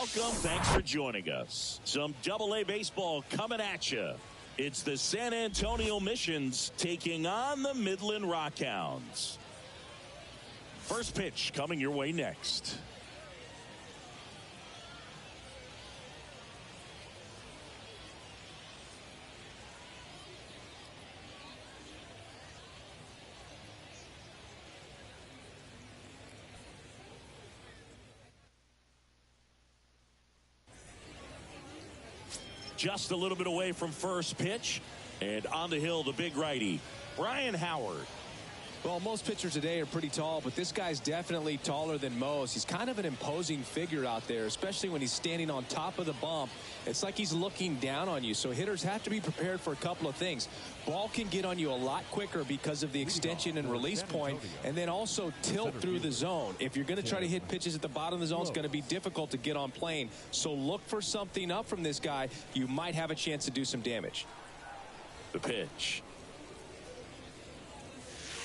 welcome. Thanks for joining us. Some AA baseball coming at you. It's the San Antonio Missions taking on the Midland Rockhounds. First pitch coming your way next. Just a little bit away from first pitch, and on the hill, the big righty, Brian Howard. Well, most pitchers today are pretty tall, but this guy's definitely taller than most. He's kind of an imposing figure out there, especially when he's standing on top of the bump. It's like he's looking down on you, so hitters have to be prepared for a couple of things. Ball can get on you a lot quicker because of the extension and release point, and then also tilt through the zone. If you're going to try to hit pitches at the bottom of the zone, it's going to be difficult to get on plane. So look for something up from this guy. You might have a chance to do some damage. The pitch.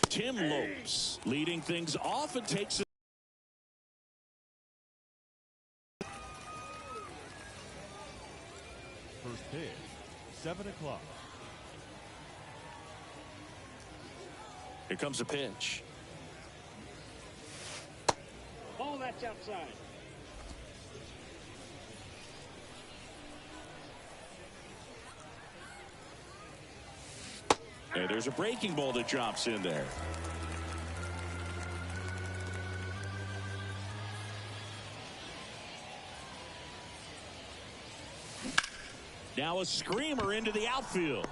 Tim Lopes leading things off and takes it. First pitch, 7 o'clock. Here comes the pitch. Ball that's outside. And there's a breaking ball that drops in there. Now a screamer into the outfield.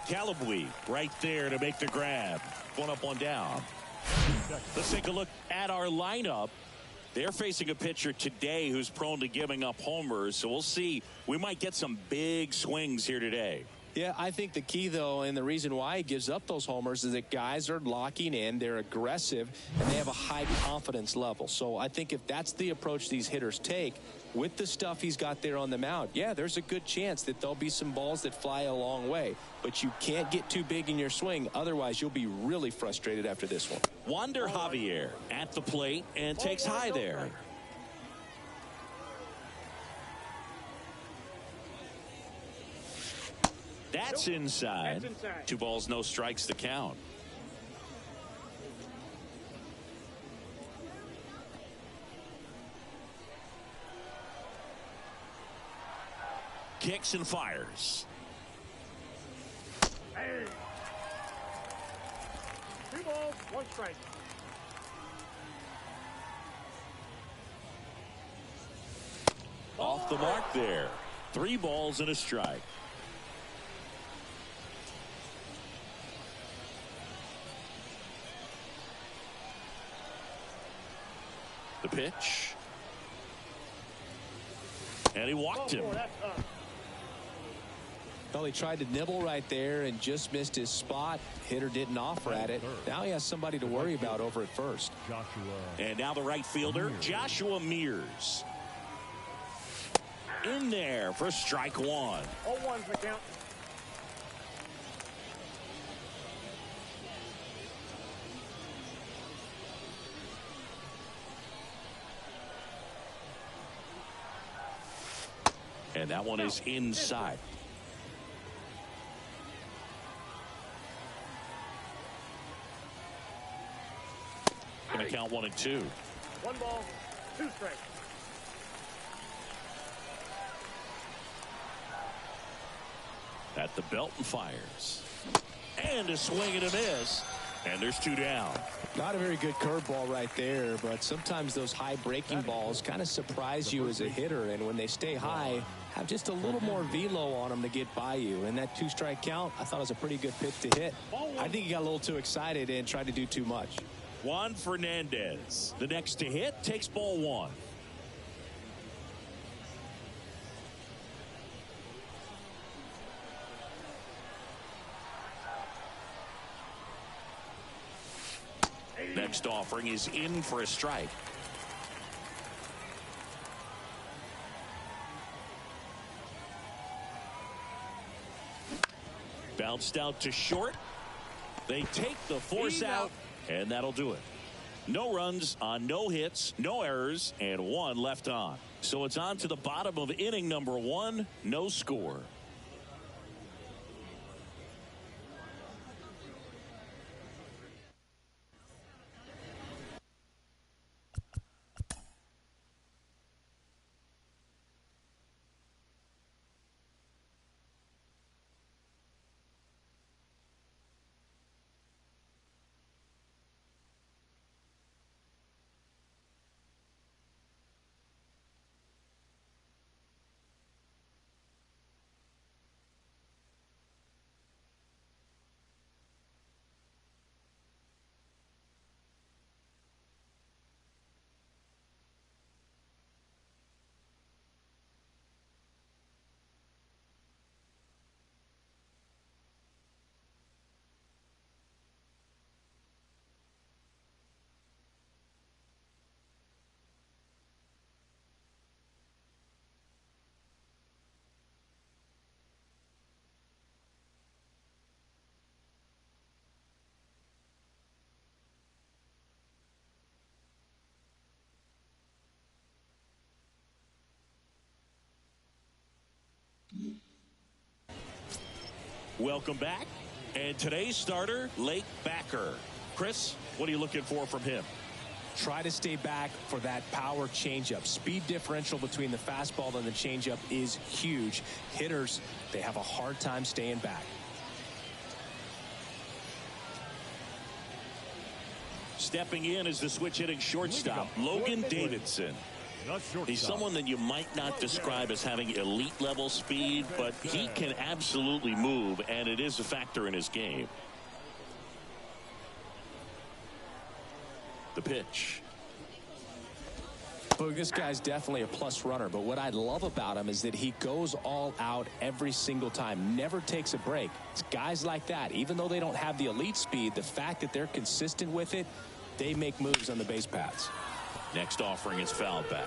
Callaway right there to make the grab. One up, one down. Let's take a look at our lineup. They're facing a pitcher today who's prone to giving up homers, so we'll see. We might get some big swings here today. Yeah, I think the key, though, and the reason why he gives up those homers is that guys are locking in, they're aggressive, and they have a high confidence level. So I think if that's the approach these hitters take, with the stuff he's got there on the mound, yeah, there's a good chance that there'll be some balls that fly a long way. But you can't get too big in your swing, otherwise you'll be really frustrated after this one. Wander Javier at the plate and takes high there. That's inside. 2 balls, no strikes to count. Kicks and fires. Hey. 2 balls, 1 strike. Off the mark there. 3 balls and a strike. The pitch. And he walked him. Well, he tried to nibble right there and just missed his spot. Hitter didn't offer at it. Now he has somebody to worry about over at first. And now the right fielder, Joshua Mears. In there for strike 1. 0-1's the count. And that one is inside. Going to count 1 and 2. 1 ball, 2 strikes. At the belt and fires. And a swing and a miss. And there's 2 down. Not a very good curveball right there, but sometimes those high breaking balls kind of surprise you as a hitter, and when they stay high, have just a little more velo on them to get by you. And that 2-strike count, I thought it was a pretty good pitch to hit. I think he got a little too excited and tried to do too much. Juan Fernandez, the next to hit, takes ball 1. Next offering is in for a strike. Bounced out to short. They take the force out, and that'll do it. No runs on no hits, no errors, and 1 left on. So it's on to the bottom of inning number 1. No score. Welcome back. And today's starter, Lake Backer. Chris, what are you looking for from him? Try to stay back for that power changeup. Speed differential between the fastball and the changeup is huge. Hitters, they have a hard time staying back. Stepping in is the switch hitting shortstop, Logan Davidson. He's someone that you might not describe as having elite level speed, but he can absolutely move, and it is a factor in his game. The pitch. Look, this guy's definitely a plus runner, but what I love about him is that he goes all out every single time, never takes a break. It's guys like that, even though they don't have the elite speed, the fact that they're consistent with it, they make moves on the base paths. Next offering is fouled back.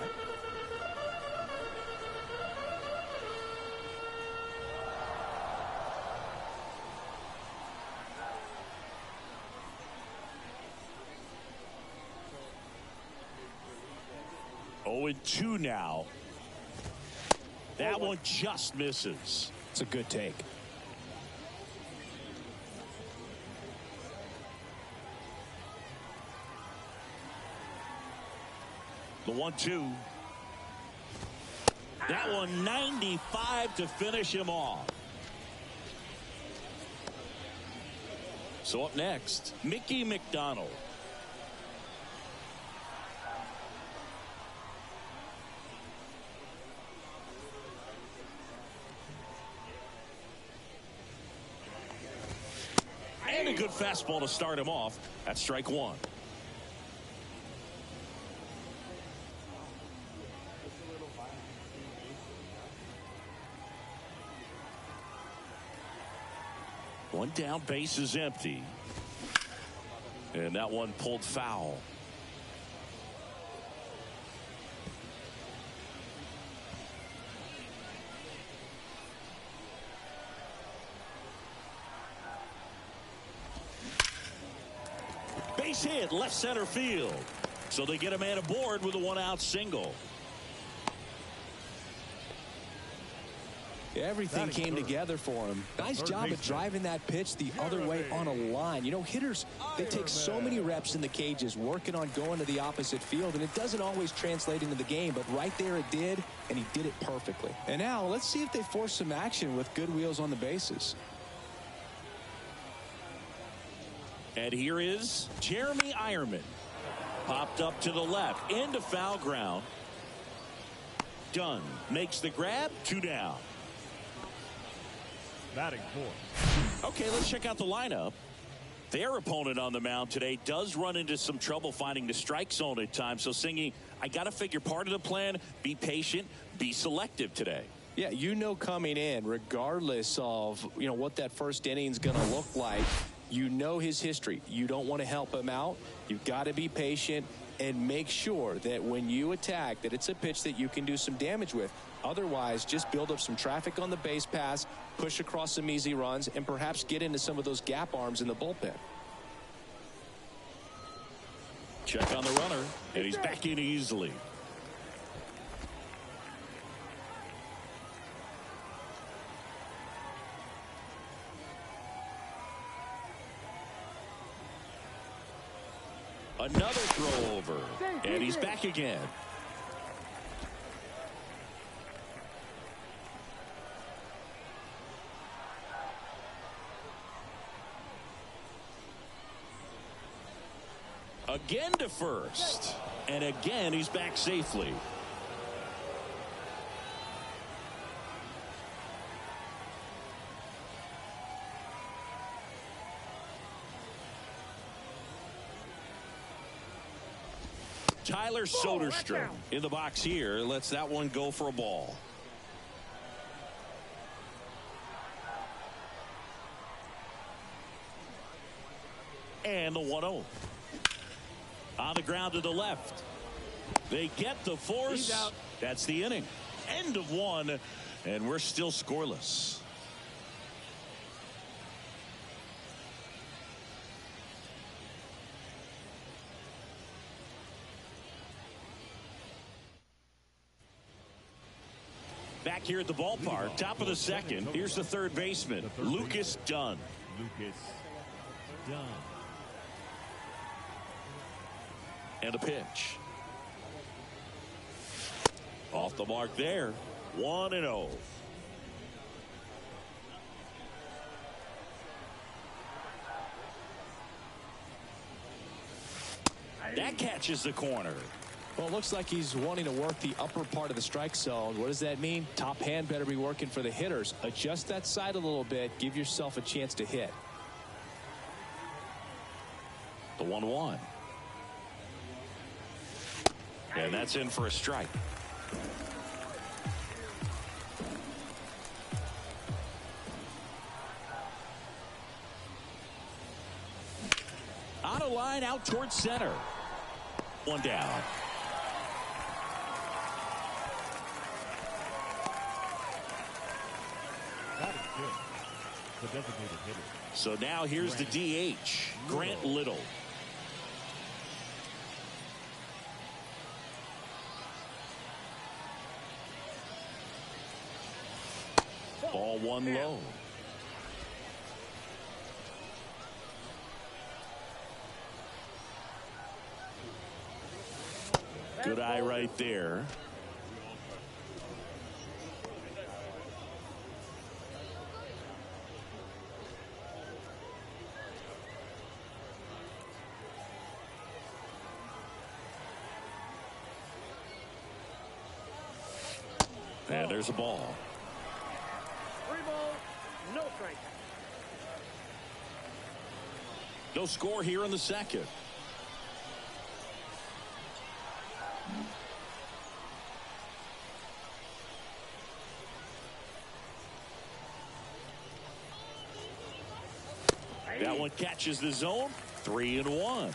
Oh, and 2 now. That one just misses. It's a good take. The 1-2. That one 95 to finish him off. So up next, Mickey McDonald. And a good fastball to start him off. That's strike 1. One down, base is empty. And that one pulled foul. Base hit, left center field. So they get a man aboard with a 1-out single. Everything came together for him. Nice job of driving that pitch the other way on a line. You know, hitters, they take so many reps in the cages working on going to the opposite field, and it doesn't always translate into the game, but right there it did, and he did it perfectly. And now let's see if they force some action with good wheels on the bases. And here is Jeremy Ironman. Popped up to the left, into foul ground. Dunn makes the grab, 2 down. Batting 4. Okay, let's check out the lineup. Their opponent on the mound today does run into some trouble finding the strike zone at times. So Singy, I got to figure part of the plan, be patient, be selective today. Yeah, you know coming in, regardless of, you know, what that first inning is going to look like, you know his history. You don't want to help him out. You've got to be patient and make sure that when you attack that it's a pitch that you can do some damage with. Otherwise, just build up some traffic on the base pass, push across some easy runs, and perhaps get into some of those gap arms in the bullpen. Check on the runner, and he's back in easily. Another throw over, and he's back again. Again to first, and again he's back safely. Tyler Soderstrom in the box here lets that one go for a ball. And the 1-0. On the ground to the left. They get the force. That's the inning. End of one, and we're still scoreless. Back here at the ballpark, top of the second. Here's the third baseman, Lucas Dunn. And a pitch. Off the mark there. 1-0. That catches the corner. Well, it looks like he's wanting to work the upper part of the strike zone. What does that mean? Top hand better be working for the hitters. Adjust that side a little bit. Give yourself a chance to hit. The 1-1. And that's in for a strike. On a line out towards center. One down. That is good. The designated hitter. So now here's the DH, Grant Little. Ball one low. Good eye right there. And there's a ball. 3 balls, no strike. No score here in the second. That one catches the zone. 3-1.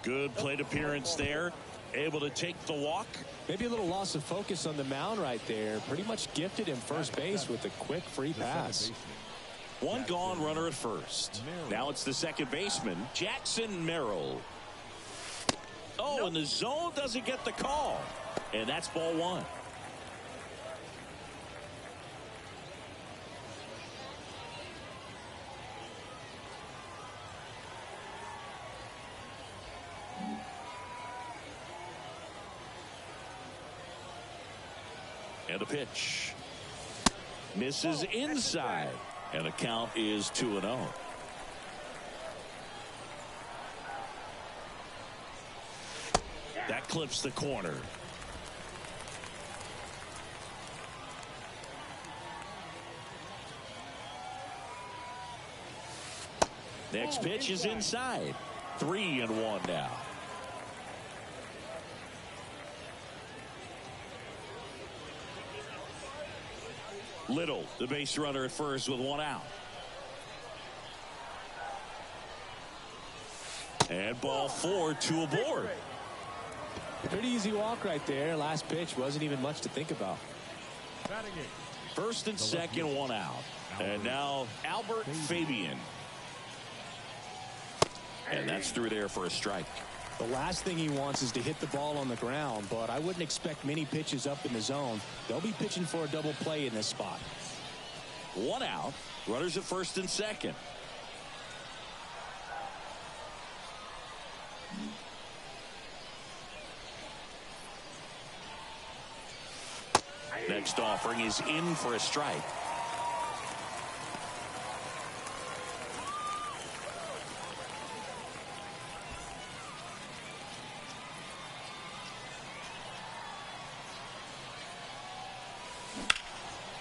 Good plate appearance there. Able to take the walk. Maybe a little loss of focus on the mound right there. Pretty much gifted him first base with a quick free pass. One gone, runner at first. Now it's the second baseman, Jackson Merrill. Oh, and the zone doesn't get the call. And that's ball one. And a pitch. Misses inside. And the count is 2-0. That clips the corner. Next pitch is inside. 3-1 now. Little, the base runner at first with one out. And ball 4, 2 aboard. Pretty easy walk right there. Last pitch wasn't even much to think about. Batting First and second, one out. And now Albert Fabian. And that's through there for a strike. The last thing he wants is to hit the ball on the ground, but I wouldn't expect many pitches up in the zone. They'll be pitching for a double play in this spot. One out. Runners at first and second. Next offering is in for a strike.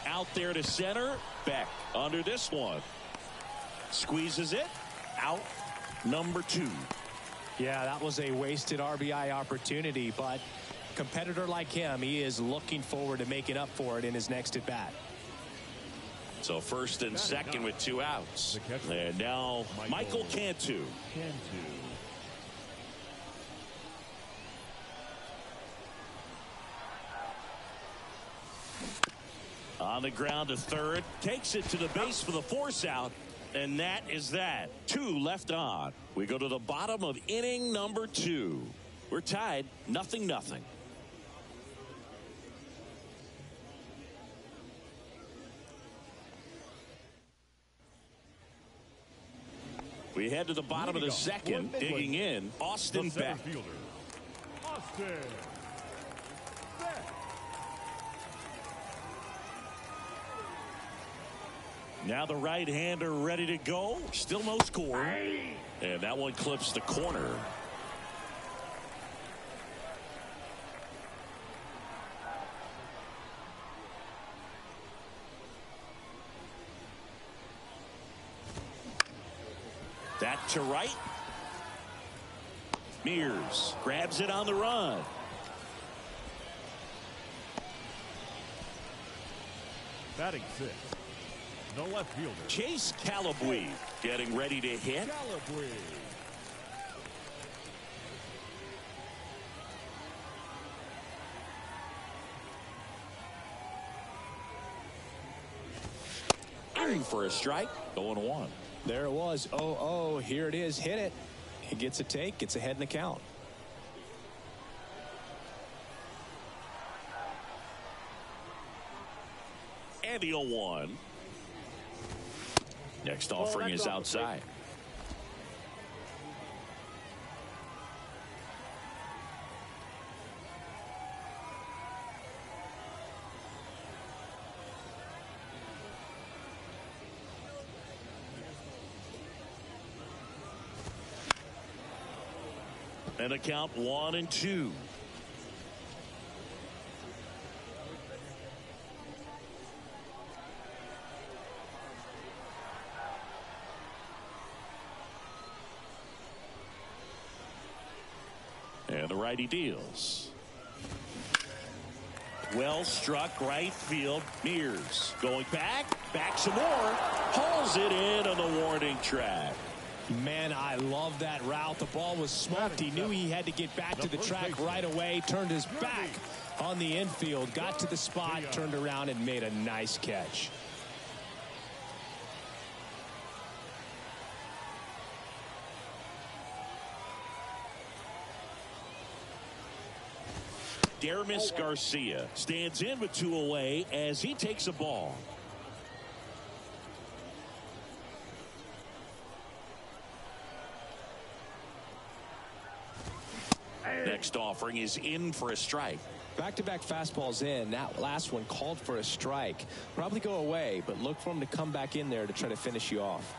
Out there to center. Beck under this one. Squeezes it. Out. Number 2. Yeah, that was a wasted RBI opportunity, but a competitor like him, he is looking forward to making up for it in his next at bat. So first and second with 2 outs. And now Michael Cantu. On the ground to third. Takes it to the base for the force out. And that is that. 2 left on. We go to the bottom of inning number 2. We're tied 0-0. We head to the bottom of the second. Digging in, Austin Beck. Austin Beck. Now the right-hander ready to go. Still no score. And that one clips the corner. That to right. Mears grabs it on the run. Batting 6. No left fielder. Chase Calabwe getting ready to hit. Calabwe. In for a strike. 0-1. There it was. 0-0. Here it is. Hit it. He gets a take. Gets ahead in the count. And the 0-1. Next offering is outside. And a count 1-2. And the righty deals. Well struck right field. Mears going back some more. Hauls it in on the warning track. Man, I love that route. The ball was smoked. He knew he had to get back to the track right away. Turned his back on the infield. Got to the spot, turned around, and made a nice catch. Dermis Garcia stands in with 2 away as he takes a ball. Next offering is in for a strike. Back-to-back fastballs in. That last one called for a strike. Probably go away, but look for him to come back in there to try to finish you off.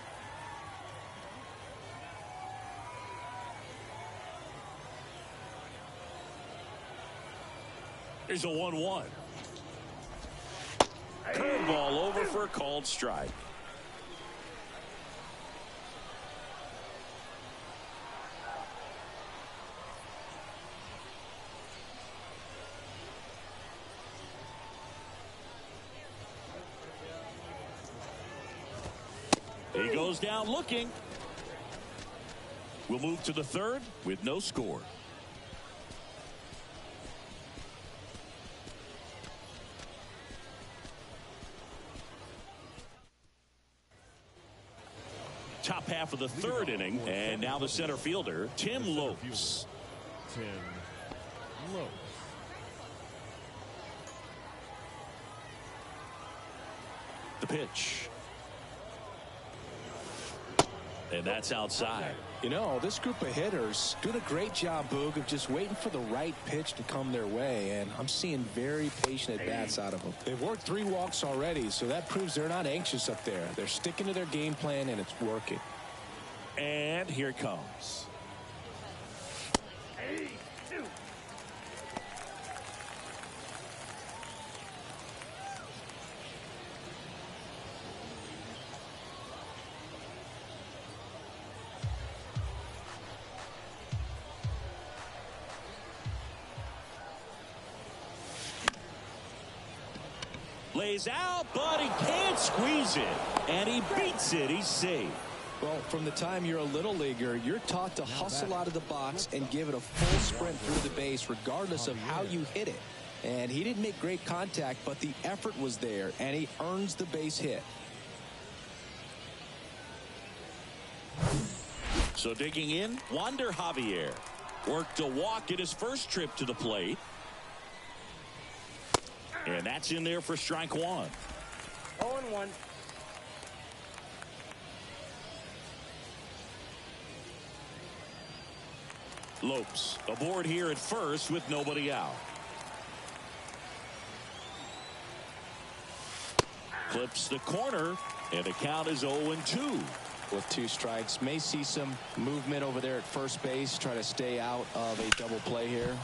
There's a 1-1. Curveball over for a called strike. He goes down looking. We'll move to the third with no score. top half of the third inning, and now the center fielder, Tim Lopes. Tim Lopes. The pitch. And that's outside. You know, this group of hitters doing a great job, Boog, of just waiting for the right pitch to come their way, and I'm seeing very patient at-bats out of them. They've worked 3 walks already, so that proves they're not anxious up there. They're sticking to their game plan, and it's working. And here it comes. Lays out, but he can't squeeze it. And he beats it. He's safe. Well, from the time you're a little leaguer, you're taught to hustle out of the box and give it a full sprint through the base regardless of how you hit it. And he didn't make great contact, but the effort was there, and he earns the base hit. So digging in, Wander Javier worked a walk at his first trip to the plate. And that's in there for strike 1. 0-1. Lopes aboard here at first with nobody out. Clips the corner, and the count is 0-2. With 2 strikes, may see some movement over there at first base, try to stay out of a double play here.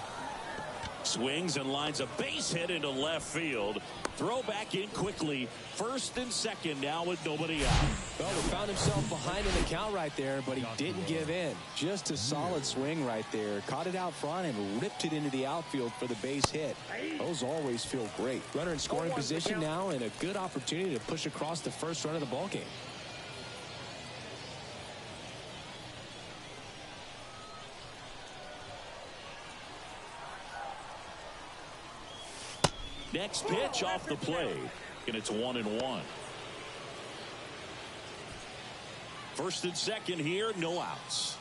Swings and lines a base hit into left field. Throw back in quickly. First and second now with nobody out. Well, he found himself behind in the count right there, but he didn't give in. Just a solid swing right there. Caught it out front and ripped it into the outfield for the base hit. Those always feel great. Runner in scoring position now, and a good opportunity to push across the first run of the ballgame. Next pitch off the plate, and it's 1-1. First and second here, no outs.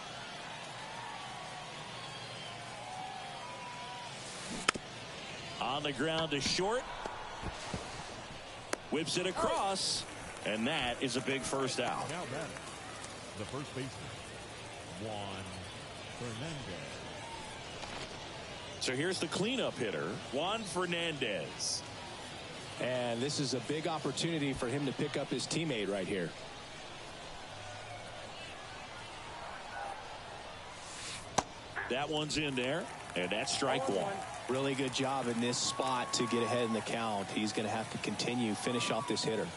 On the ground to short. Whips it across, and that is a big first out. Now batting, the first baseman, Juan Fernandez. So here's the cleanup hitter, Juan Fernandez. And this is a big opportunity for him to pick up his teammate right here. That one's in there, and that's strike 1. Really good job in this spot to get ahead in the count. He's going to have to continue, finish off this hitter.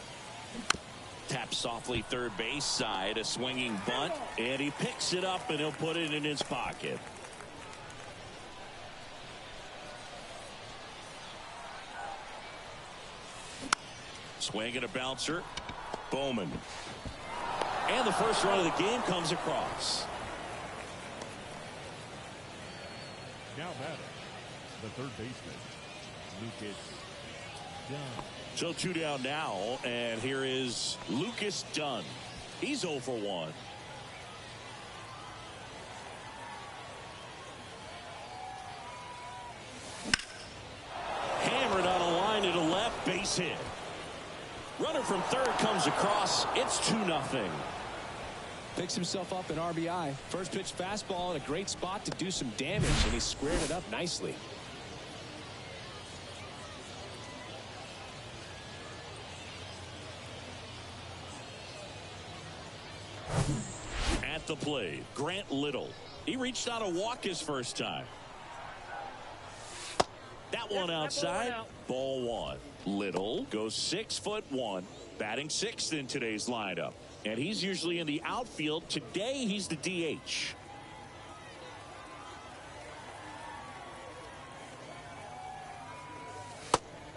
Tap softly third base side, a swinging bunt, and he picks it up and he'll put it in his pocket. Swing and a bouncer. Bowman. And the first run of the game comes across. Now batting, the third baseman, Lucas Dunn. So 2 down now, and here is Lucas Dunn. He's 0 for 1. Hammered on a line to the left, base hit. Runner from third comes across. It's 2-0. Picks himself up an RBI. First pitch fastball in a great spot to do some damage, and he squared it up nicely. At the plate, Grant Little. He reached out a walk his first time. That one outside. Ball 1. Little goes 6'1", batting 6th in today's lineup. And he's usually in the outfield. Today, he's the DH.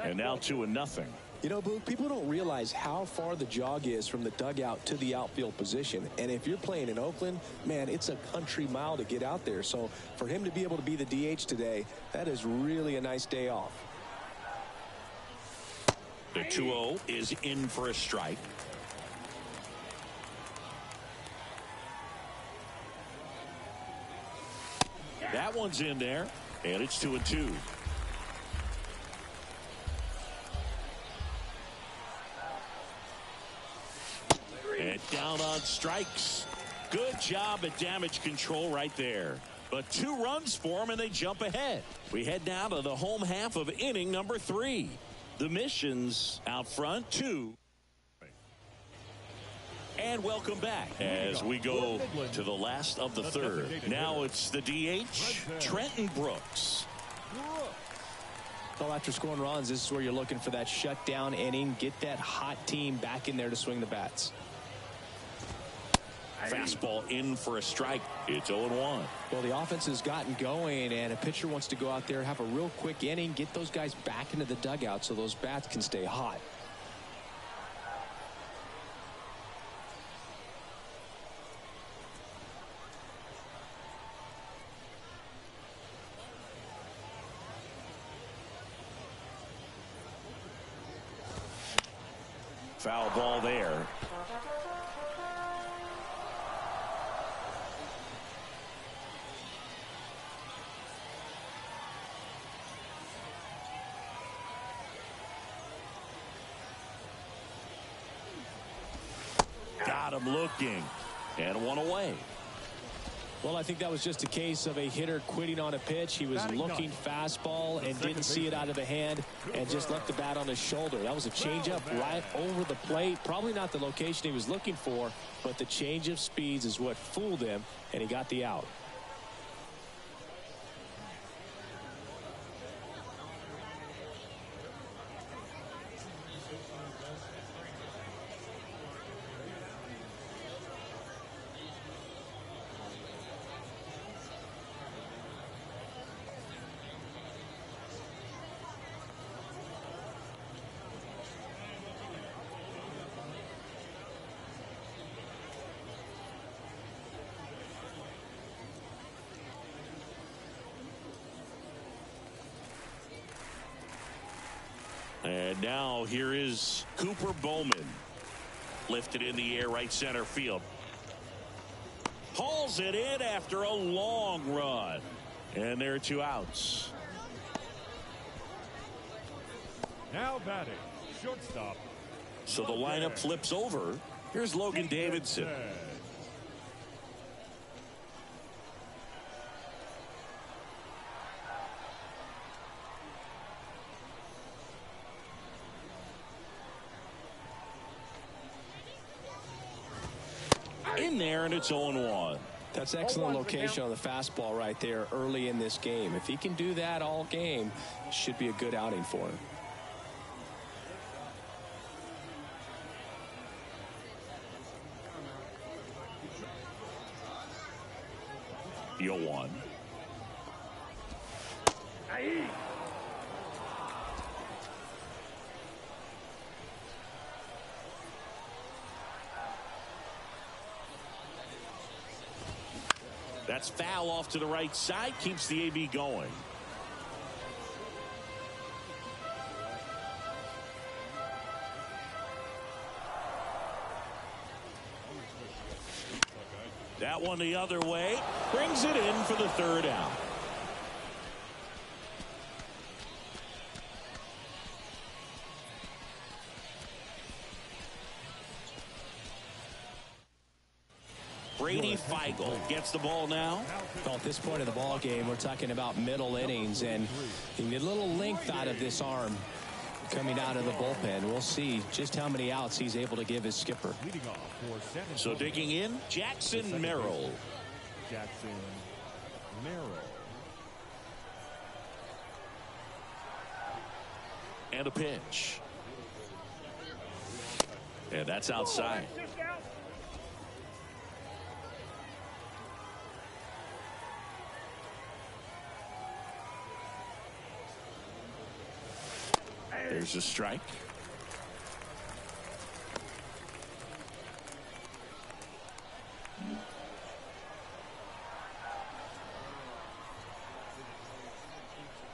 And now 2-0. You know, Boog, people don't realize how far the jog is from the dugout to the outfield position. And if you're playing in Oakland, man, it's a country mile to get out there. So for him to be able to be the DH today, that is really a nice day off. The 2-0 is in for a strike. That one's in there, and it's 2-2. And down on strikes. Good job at damage control right there. But 2 runs for them, and they jump ahead. We head now to the home half of inning number 3. The Missions out front, 2. And welcome back as we go to the last of the third. Now it's the DH, Trenton Brooks. Well, after scoring runs, this is where you're looking for that shutdown inning. Get that hot team back in there to swing the bats. Fastball in for a strike. It's 0-1. Well, the offense has gotten going, and a pitcher wants to go out there, have a real quick inning, get those guys back into the dugout so those bats can stay hot. Foul ball there. Got him looking, and one away. Well, I think that was just a case of a hitter quitting on a pitch. He was looking fastball and didn't see it out of the hand and just left the bat on his shoulder. That was a changeup right over the plate. Probably not the location he was looking for, but the change of speeds is what fooled him, and he got the out. And now here is Cooper Bowman. Lifted in the air, right center field. Hauls it in after a long run. And there are 2 outs. Now batting, shortstop. So the lineup flips over. Here's Logan Davidson. In there, and it's 0-1. That's excellent location on the fastball right there early in this game. If he can do that all game, it should be a good outing for him. The 0-1. That's foul off to the right side. Keeps the AB going. That one the other way. Brings it in for the 3rd out. Brady Feigl gets the ball now. Well, at this point of the ball game, we're talking about middle innings, and you get a little length out of this arm coming out of the bullpen. We'll see just how many outs he's able to give his skipper. So digging in, Jackson Merrill. Jackson Merrill. And a pitch. And that's outside. There's a strike.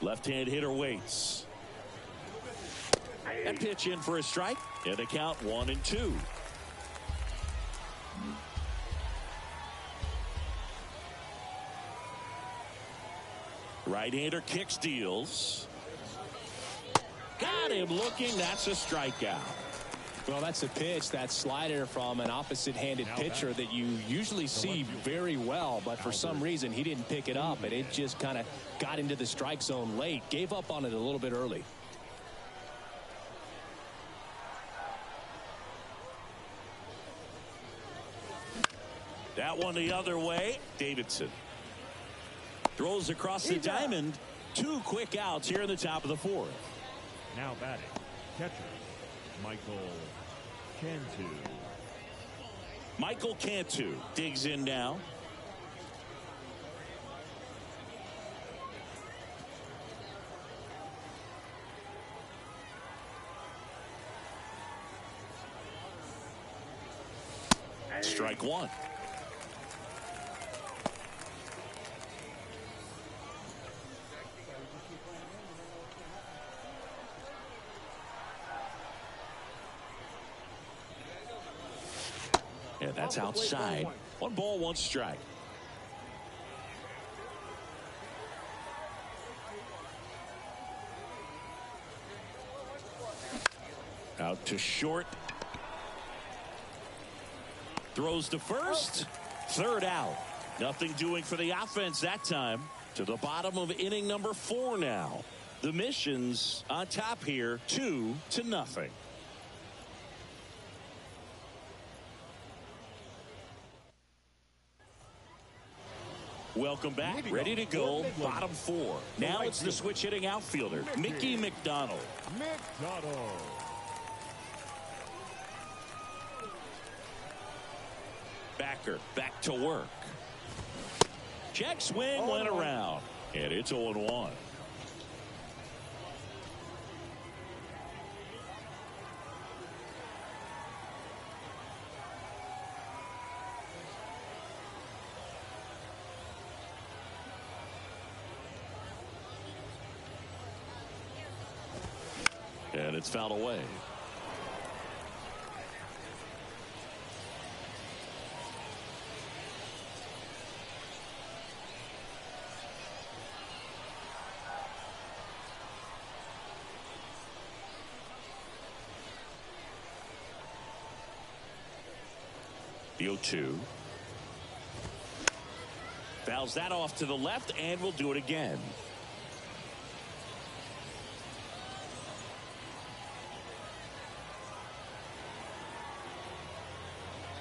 Left-hand hitter waits. And pitch in for a strike. And a count 1-2. Right-hander kicks, deals. Got him looking. That's a strikeout. Well, that's a pitch, that slider from an opposite-handed pitcher that you usually see very well, but for some reason he didn't pick it up, and it just kind of got into the strike zone late. Gave up on it a little bit early. That one the other way. Davidson throws across the diamond. 2 quick outs here in the top of the 4th. Now batting, catcher, Michael Cantu. Michael Cantu digs in now. Strike 1. Yeah, that's outside. 1 ball, 1 strike. Out to short. Throws to first. 3rd out. Nothing doing for the offense that time. To the bottom of inning number 4 now. The Missions on top here, 2-0. Welcome back. Ready to go. Bottom 4. Now it's the switch hitting outfielder, Mickey McDonald. Backer back to work. Check swing went around. And it's 0-1. And it's fouled away. The 0-2. Fouls that off to the left, and will do it again.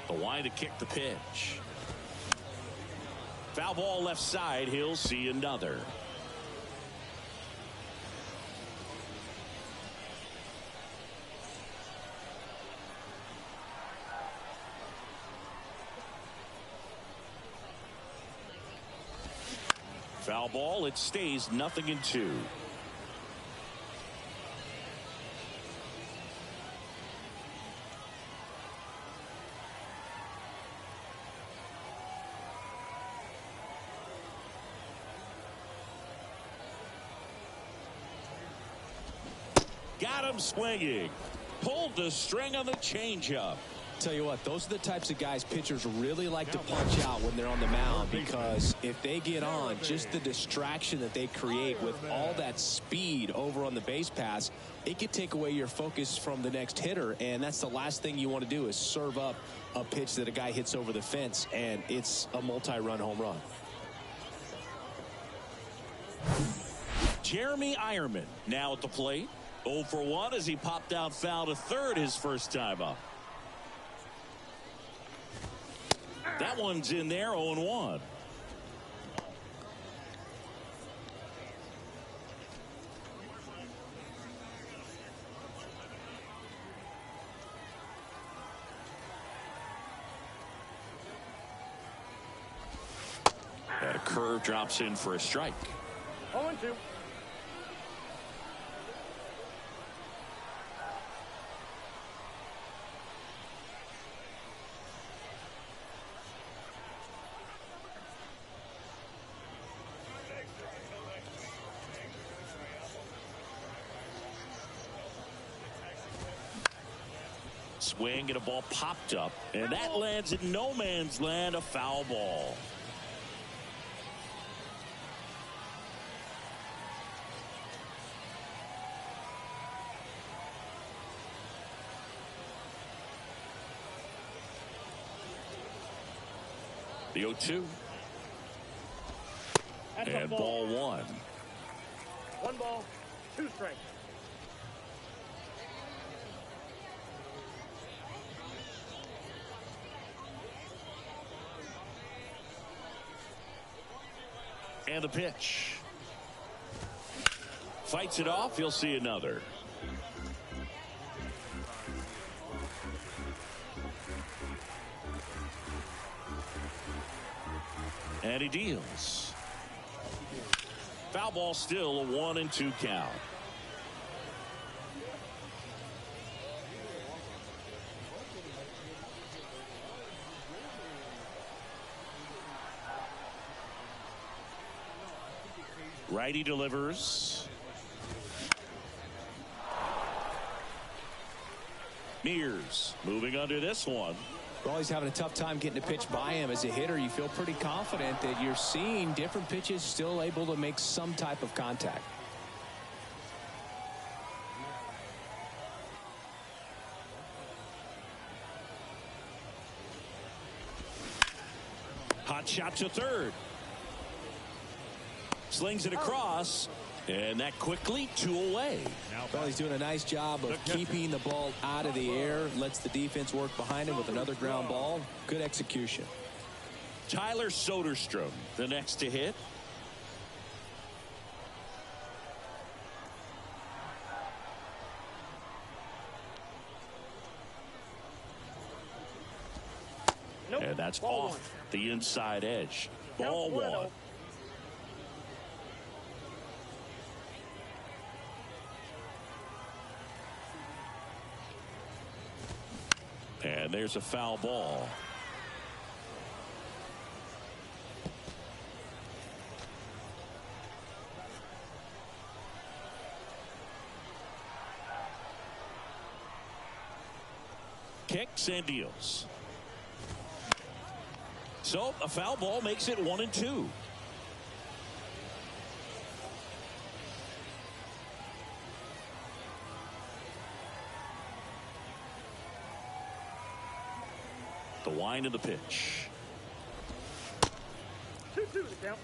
The wind to kick the pitch. Foul ball left side. He'll see another. Foul ball. It stays 0-2. Got him swinging. Pulled the string on the changeup. Tell you what, those are the types of guys pitchers really like to punch out when they're on the mound, because if they get on, just the distraction that they create with all that speed over on the base pass, it could take away your focus from the next hitter, and that's the last thing you want to do is serve up a pitch that a guy hits over the fence, and it's a multi-run home run. Jeremy Ironman now at the plate. 0 for 1 as he popped out foul to third his first time up. That one's in there, 0-1. And a curve drops in for a strike. 0-2. Swing and a ball popped up, and that lands in no man's land, a foul ball. The 0-2. That's And a ball one. 1 ball, 2 strikes. And the pitch. Fights it off. He'll see another. And he deals. Foul ball, still a 1-2 count. Righty delivers. Mears moving under this one. Well, he's having a tough time getting a pitch by him. As a hitter, you feel pretty confident that you're seeing different pitches still able to make some type of contact. Hot shot to third. Slings it across. And that quickly 2 away. Well, he's doing a nice job of keeping the ball out of the air. Lets the defense work behind him with another ground ball. Good execution. Tyler Soderstrom, the next to hit. Nope. And that's Ball off the inside edge. Ball Nope, one. And there's a foul ball. Kicks and deals. So a foul ball makes it 1-2. The wind of the pitch. 2-2 the count.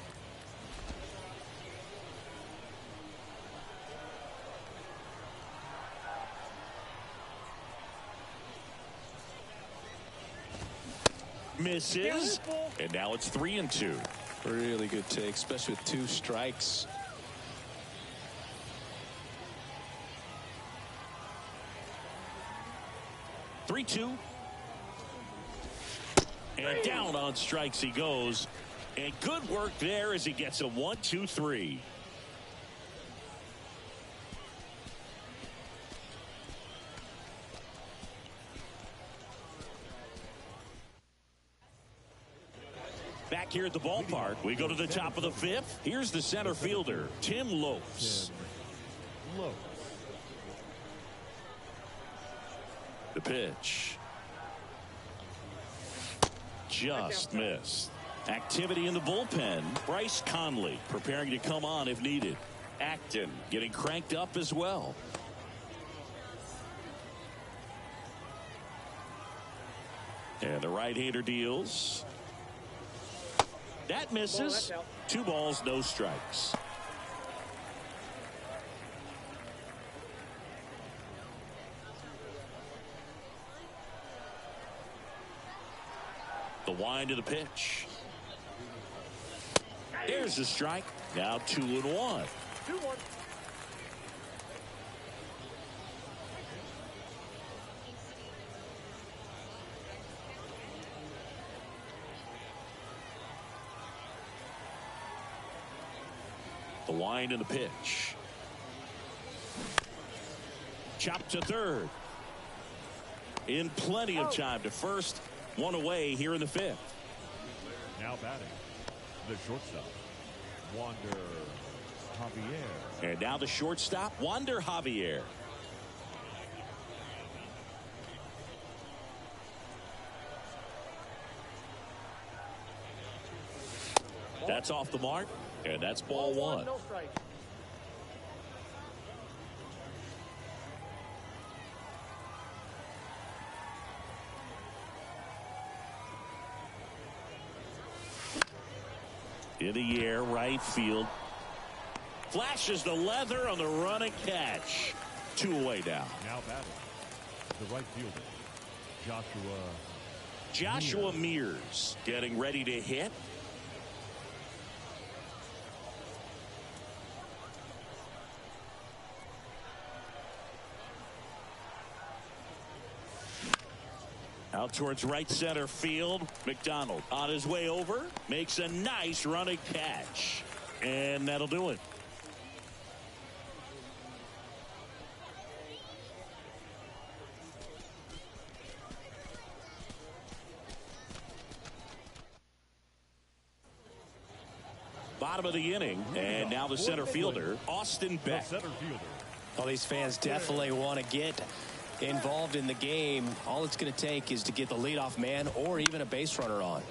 Misses. And now it's 3-2. Really good take, especially with 2 strikes. Three-two. And down on strikes he goes. And good work there as he gets a 1-2-3. Back here at the ballpark, we go to the top of the 5th. Here's the center fielder, Tim Lopes. The pitch. Just missed. Activity in the bullpen. Bryce Conley preparing to come on if needed. Acton getting cranked up as well. And the right-hander deals. That misses. 2 balls, no strikes. The wind of the pitch. There's the strike. Now 2-1. 2-1. The wind of the pitch. Chop to third. In plenty of time to first. 1 away here in the 5th. Now batting, the shortstop, Wander Javier. And now the shortstop, Wander Javier. That's off the mark, and that's ball one. No strike. In the air, right field. Flashes the leather on the run and catch. 2 away now. Now batting, the right fielder, Joshua Mears getting ready to hit. Out towards right center field. McDonald on his way over. Makes a nice running catch. And that'll do it. Bottom of the inning. And now the center fielder, Austin Beck. Well, these fans definitely want to get involved in the game. All it's going to take is to get the leadoff man or even a base runner on.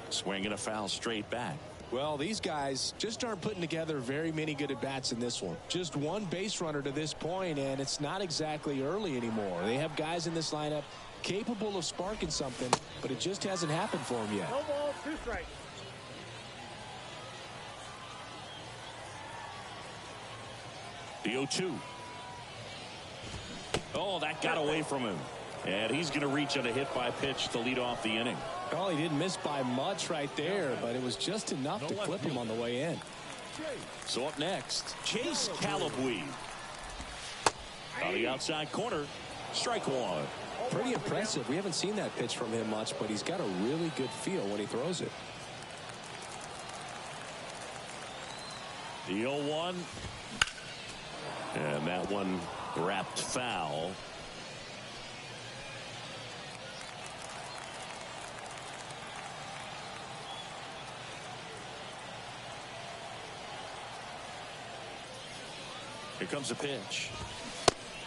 Swinging a foul straight back. Well, these guys just aren't putting together very many good at-bats in this one. Just one base runner to this point, and it's not exactly early anymore. They have guys in this lineup capable of sparking something, but it just hasn't happened for them yet. No balls, 2 strikes. The 0-2. Oh, that got away from him. And he's going to reach on a hit by pitch to lead off the inning. Well, he didn't miss by much right there, but it was just enough to clip him on the way in. So up next, Chase Calabwe. On the outside corner, strike 1. Pretty impressive. We haven't seen that pitch from him much, but he's got a really good feel when he throws it. The 0-1. And that one wrapped foul. Here comes a pitch.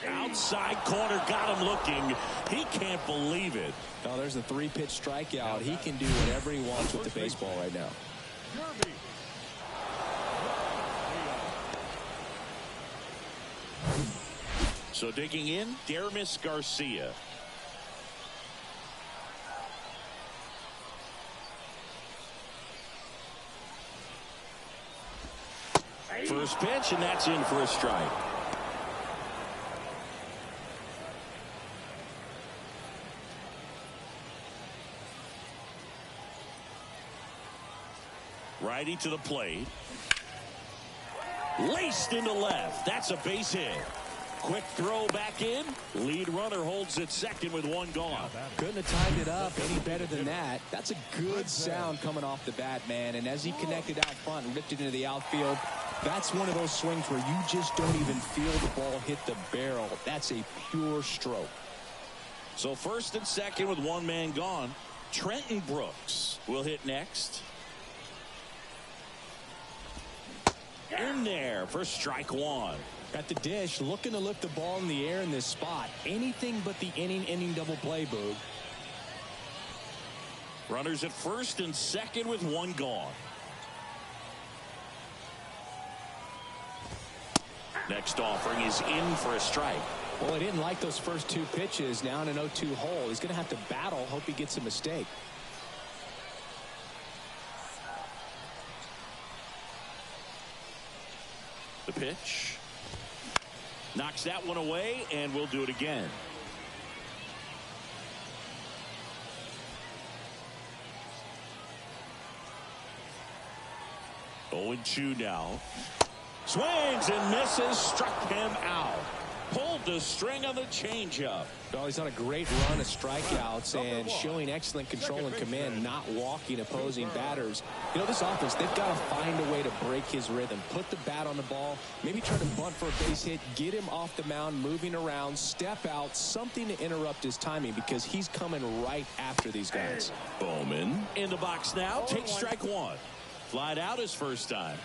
Outside corner, got him looking. He can't believe it. Oh, there's a 3-pitch strikeout. He can do whatever he wants with the baseball right now. So digging in, Dermis Garcia. First pitch, and that's in for a strike. Righty to the plate. Laced into left. That's a base hit. Quick throw back in. Lead runner holds at second with 1 gone. Couldn't have timed it up any better than that. That's a good sound coming off the bat, man. And as he connected out front and ripped it into the outfield, that's one of those swings where you just don't even feel the ball hit the barrel. That's a pure stroke. So first and second with 1 man gone. Trenton Brooks will hit next. In there for strike 1. At the dish, looking to lift the ball in the air in this spot. Anything but the inning double play, Boog. Runners at first and second with 1 gone. Next offering is in for a strike. Well, he didn't like those first 2 pitches. Now in an 0-2 hole. He's going to have to battle. Hope he gets a mistake. The pitch. Knocks that one away, and we'll do it again. Oh, 0-2 now. Swings and misses. Struck him out. Pulled the string on the changeup. Well, he's on a great run of strikeouts and showing excellent control and command, not walking opposing batters. You know, this offense, they've got to find a way to break his rhythm. Put the bat on the ball, maybe try to bunt for a base hit, get him off the mound, moving around, step out, something to interrupt his timing because he's coming right after these guys. Bowman in the box now. Takes strike 1. Flied out his first time.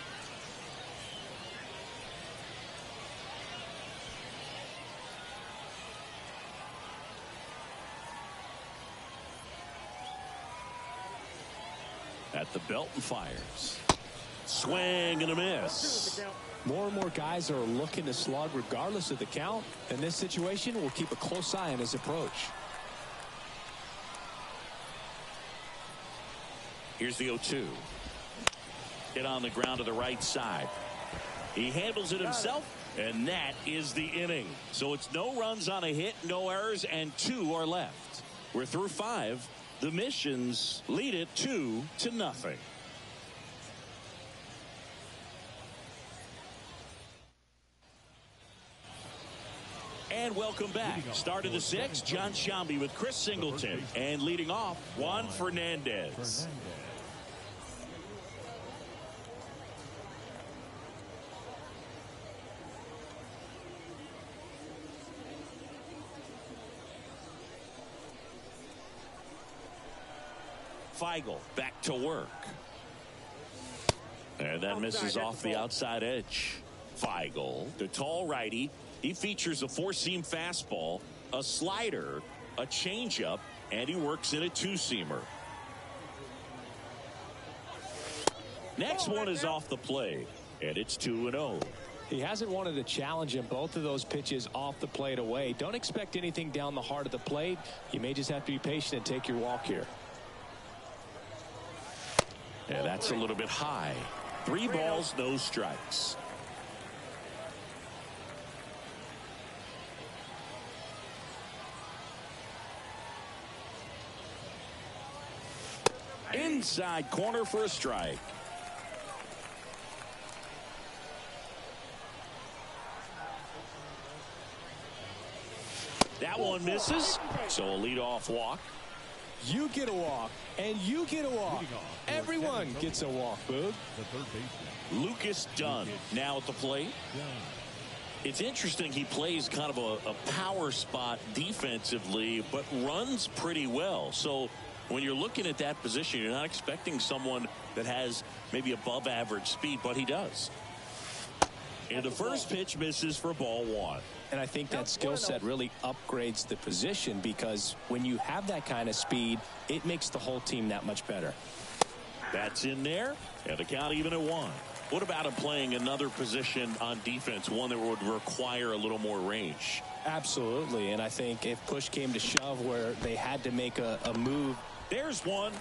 At the belt and fires. Swing and a miss. More and more guys are looking to slug regardless of the count. In this situation, we'll keep a close eye on his approach. Here's the 0-2. Hit on the ground to the right side. He handles it himself, and that is the inning. So it's no runs on a hit, no errors, and 2 are left. We're through 5. The Missions lead it 2-0. And welcome back. Start of the 6th, John Shambi with Chris Singleton. And leading off, Juan Fernandez. Feigl back to work. And that misses off the outside edge. Feigl, the tall righty. He features a 4-seam fastball, a slider, a changeup, and he works in a 2-seamer. Next one is off the plate, and it's 2-0. He hasn't wanted a challenge in both of those pitches off the plate away. Don't expect anything down the heart of the plate. You may just have to be patient and take your walk here. Yeah, that's a little bit high. 3 balls, no strikes. Inside corner for a strike. That one misses, so a leadoff walk. You get a walk, and you get a walk. Everyone gets a walk, Boog. Lucas Dunn now at the plate. It's interesting, he plays kind of a power spot defensively, but runs pretty well. So when you're looking at that position, you're not expecting someone that has maybe above average speed, but he does. And the first pitch misses for ball 1. And I think that skill set really upgrades the position, because when you have that kind of speed, it makes the whole team that much better. That's in there, and the count even at 1. What about him playing another position on defense, one that would require a little more range? Absolutely, and I think if push came to shove where they had to make a move. There's one.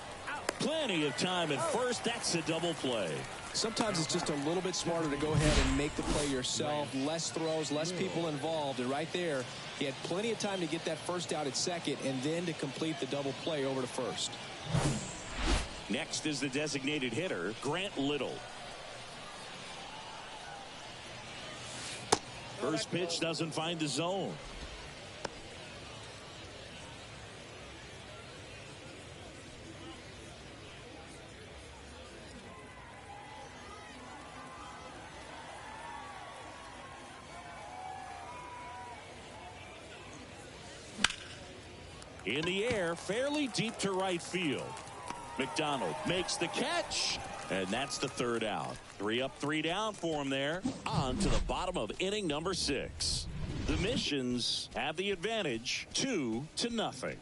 Plenty of time at first. That's a double play. Sometimes it's just a little bit smarter to go ahead and make the play yourself. Less throws, less people involved. And right there, he had plenty of time to get that first out at second and then to complete the double play over to first. Next is the designated hitter, Grant Little. First pitch doesn't find the zone. In the air, fairly deep to right field. McDonald makes the catch, and that's the 3rd out. 3 up, 3 down for him there. On to the bottom of inning number 6. The Missions have the advantage, 2-0.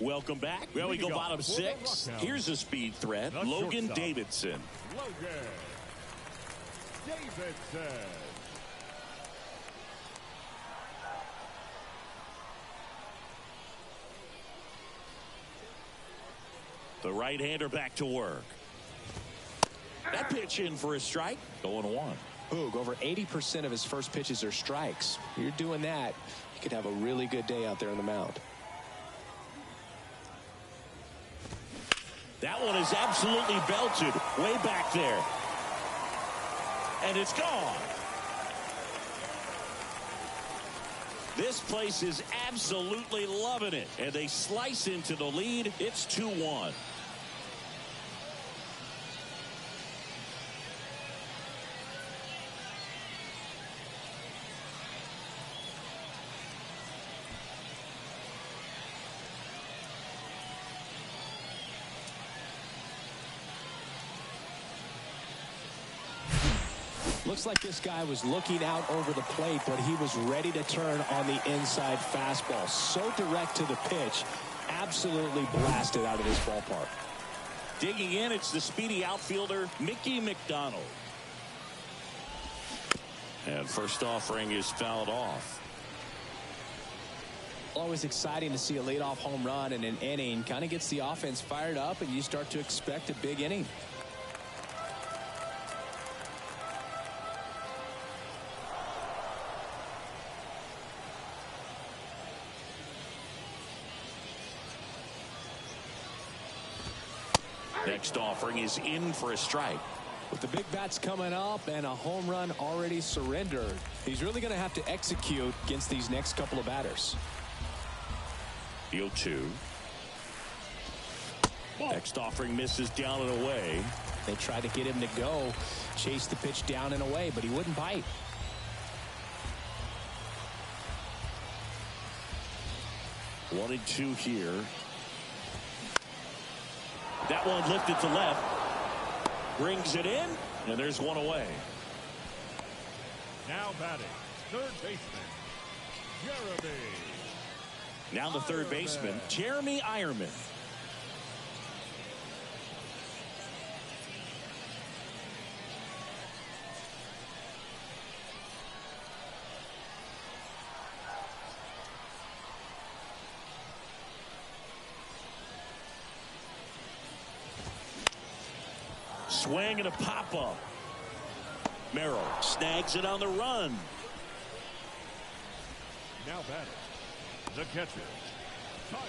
Welcome back. Well, we go bottom 6. Here's a speed threat, Logan Davidson. The right-hander back to work. That pitch in for a strike. Going 1. Boog, over 80% of his first pitches are strikes. You're doing that, you could have a really good day out there on the mound. That one is absolutely belted way back there. And it's gone. This place is absolutely loving it. And they slice into the lead. It's 2-1. Looks like this guy was looking out over the plate, but he was ready to turn on the inside fastball. So direct to the pitch, absolutely blasted out of this ballpark. Digging in, it's the speedy outfielder, Mickey McDonald. And first offering is fouled off. Always exciting to see a leadoff home run in an inning. Kind of gets the offense fired up, and you start to expect a big inning. Next offering is in for a strike. With the big bats coming up and a home run already surrendered, he's really going to have to execute against these next couple of batters. 0-2. Next offering misses down and away. They tried to get him to go, chase the pitch down and away, but he wouldn't bite. One and two here. That one lifted to left. Brings it in, and there's one away. Now batting, third baseman, Jeremy. Now the third baseman, Jeremy Ironman. Swing and a pop-up. Merrill snags it on the run. Now batting, the catcher, Tyler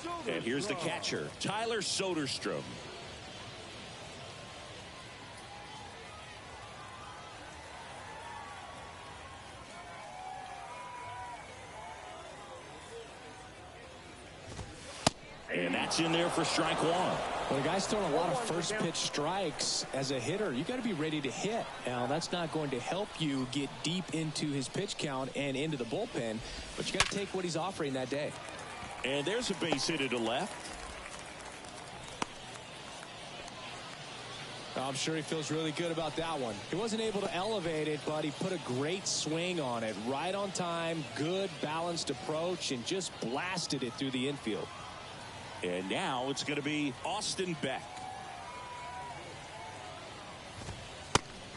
Soderstrom. And here's the catcher, Tyler Soderstrom. And that's in there for strike one. Well, the guy's throwing a lot of first pitch strikes. As a hitter, you got to be ready to hit. Now, that's not going to help you get deep into his pitch count and into the bullpen, but you got to take what he's offering that day. And there's a base hit to left. I'm sure he feels really good about that one. He wasn't able to elevate it, but he put a great swing on it. Right on time, good balanced approach, and just blasted it through the infield. And now it's going to be Austin Beck.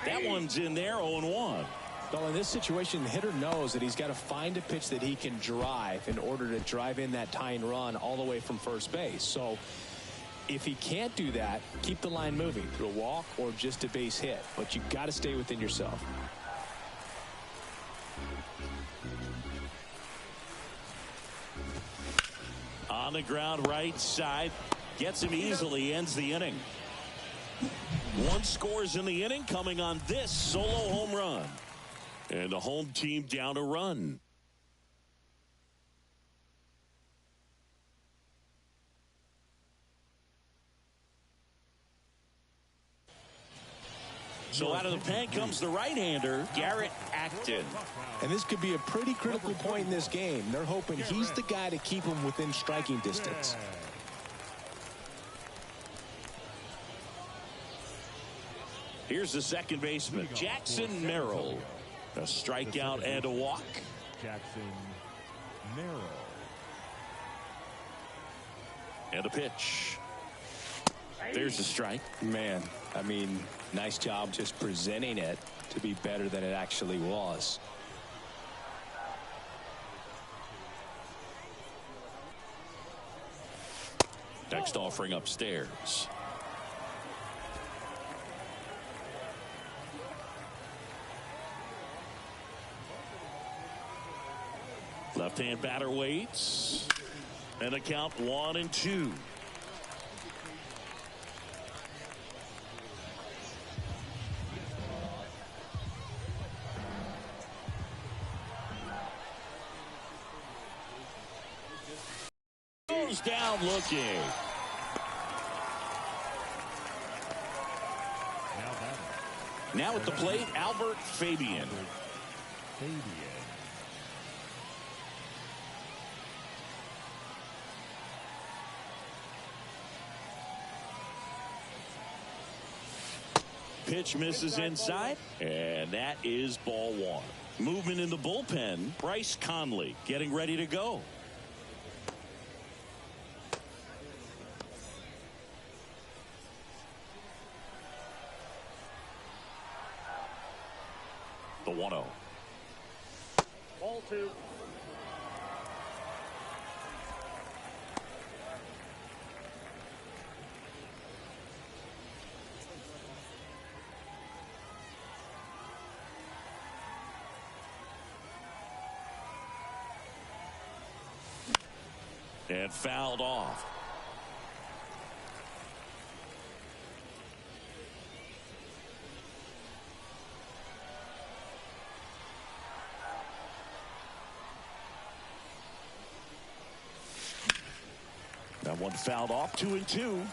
That one's in there, 0-1. Well, in this situation, the hitter knows that he's got to find a pitch that he can drive in order to drive in that tying run all the way from first base. So if he can't do that, keep the line moving through a walk or just a base hit. But you've got to stay within yourself. On the ground right side. Gets him easily. Ends the inning. One scores in the inning coming on this solo home run. And the home team down a run. So out of the pen comes the right-hander, Garrett Acton. And this could be a pretty critical point in this game. They're hoping he's the guy to keep him within striking distance. Here's the second baseman, Jackson Merrill. A strikeout and a walk. Jackson Merrill. And a pitch. There's the strike. Man, I mean, nice job just presenting it to be better than it actually was. Next offering upstairs. Left-hand batter waits. And a count 1-2. Goes down looking. Now at the plate, Albert Fabian. Pitch misses inside, and that is ball one. Movement in the bullpen. Bryce Conley getting ready to go. The 1-0. Ball two. And fouled off. That one fouled off, 2-2.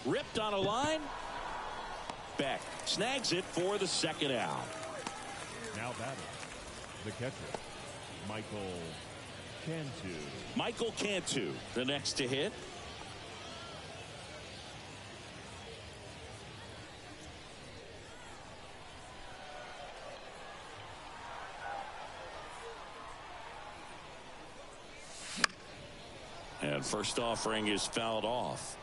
Ripped on a line. Beck snags it for the second out. Now batting, the catcher, Michael Cantu. Michael Cantu, the next to hit. And first offering is fouled off.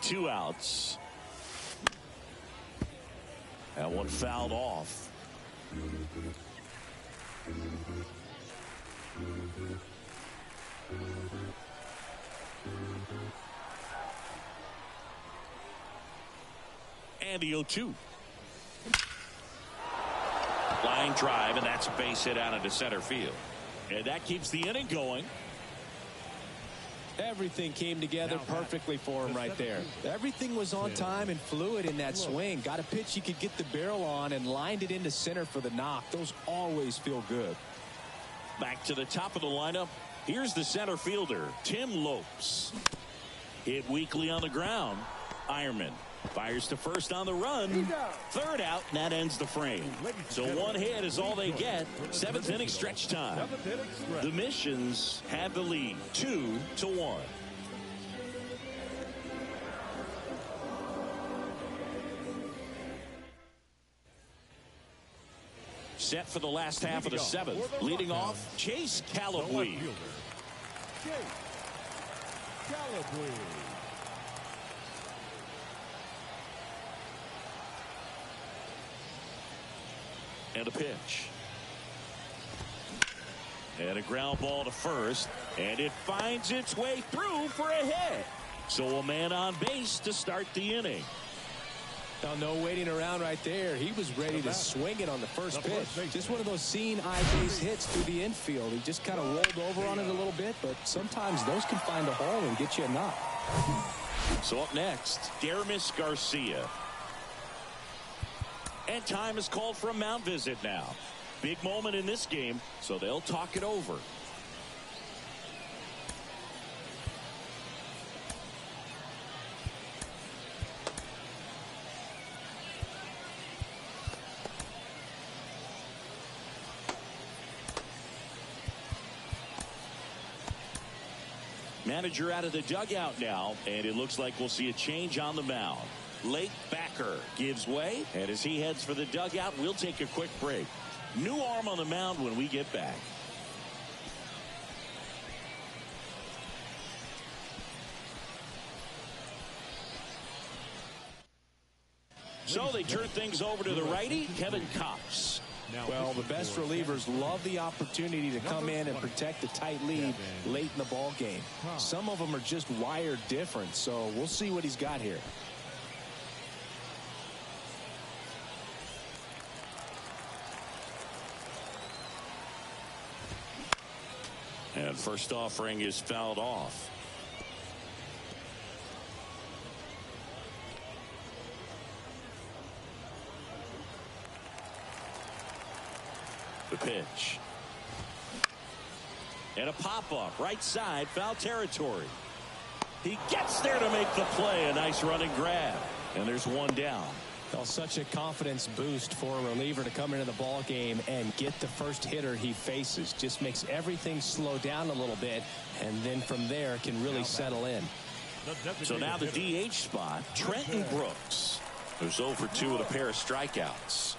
Two outs. That one fouled off. And the 0-2. Line drive, and that's a base hit out into center field. And that keeps the inning going. Everything came together perfectly for him right there. Everything was on time and fluid in that swing. Got a pitch he could get the barrel on and lined it into center for the knock. Those always feel good. Back to the top of the lineup. Here's the center fielder, Tim Lopes. Hit weakly on the ground. Ironman fires to first on the run. Third out, and that ends the frame. So one hit is all they get. Seventh inning stretch time. The Missions have the lead, 2-1. Set for the last half of the seventh. Leading off, Chase Callaway. And a pitch. And a ground ball to first. And it finds its way through for a hit. So a man on base to start the inning. Now, no waiting around right there. He was ready to swing it on the first pitch. Just one of those seeing eye base hits through the infield. He just kind of rolled over on it a little bit, but sometimes those can find a hole and get you a knock. So up next, Dermis Garcia. And time is called for a mound visit now. Big moment in this game, so they'll talk it over. Manager out of the dugout now, and it looks like we'll see a change on the mound. Lake Backer gives way, and as he heads for the dugout, we'll take a quick break. New arm on the mound when we get back. So they turn things over to the righty, Kevin Kopps. Well, the best relievers love the opportunity to come in and protect a tight lead late in the ball game. Some of them are just wired different, so we'll see what he's got here. And first offering is fouled off. The pitch. And a pop-up right side, foul territory. He gets there to make the play. A nice running grab. And there's one down. Well, such a confidence boost for a reliever to come into the ball game and get the first hitter he faces. Just makes everything slow down a little bit, and then from there can really settle in. So now the DH spot, Trenton Brooks, who's 0 for 2 with a pair of strikeouts.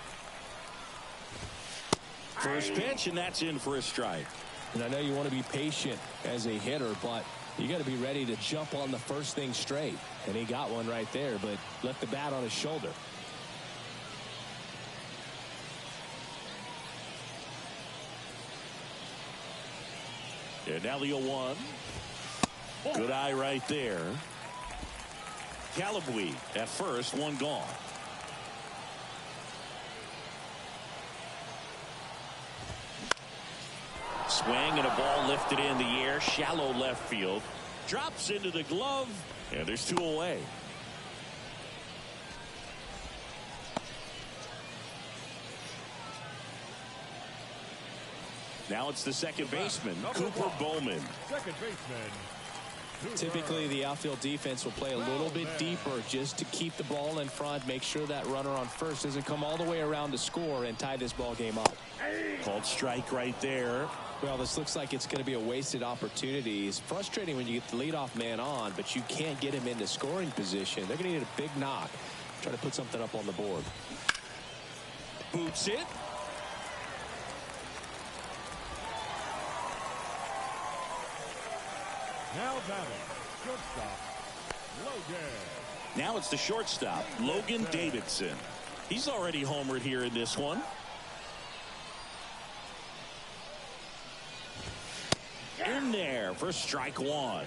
First pitch, and that's in for a strike. And I know you want to be patient as a hitter, but you got to be ready to jump on the first thing straight. And he got one right there, but left the bat on his shoulder. And now the 0-1. Good eye right there. Calabwe at first, one gone. Swing and a ball lifted in the air, shallow left field. Drops into the glove, and there's 2 away. Now it's the second baseman, Cooper Bowman. Second baseman. Typically, the outfield defense will play a little bit deeper just to keep the ball in front, make sure that runner on first doesn't come all the way around to score and tie this ball game up. Called strike right there. Well, this looks like it's going to be a wasted opportunity. It's frustrating when you get the leadoff man on, but you can't get him into scoring position. They're going to need a big knock. Try to put something up on the board. Boots it. Now batting, shortstop, Logan. Now it's the shortstop, Logan Davidson. He's already homered here in this one. In there for strike one.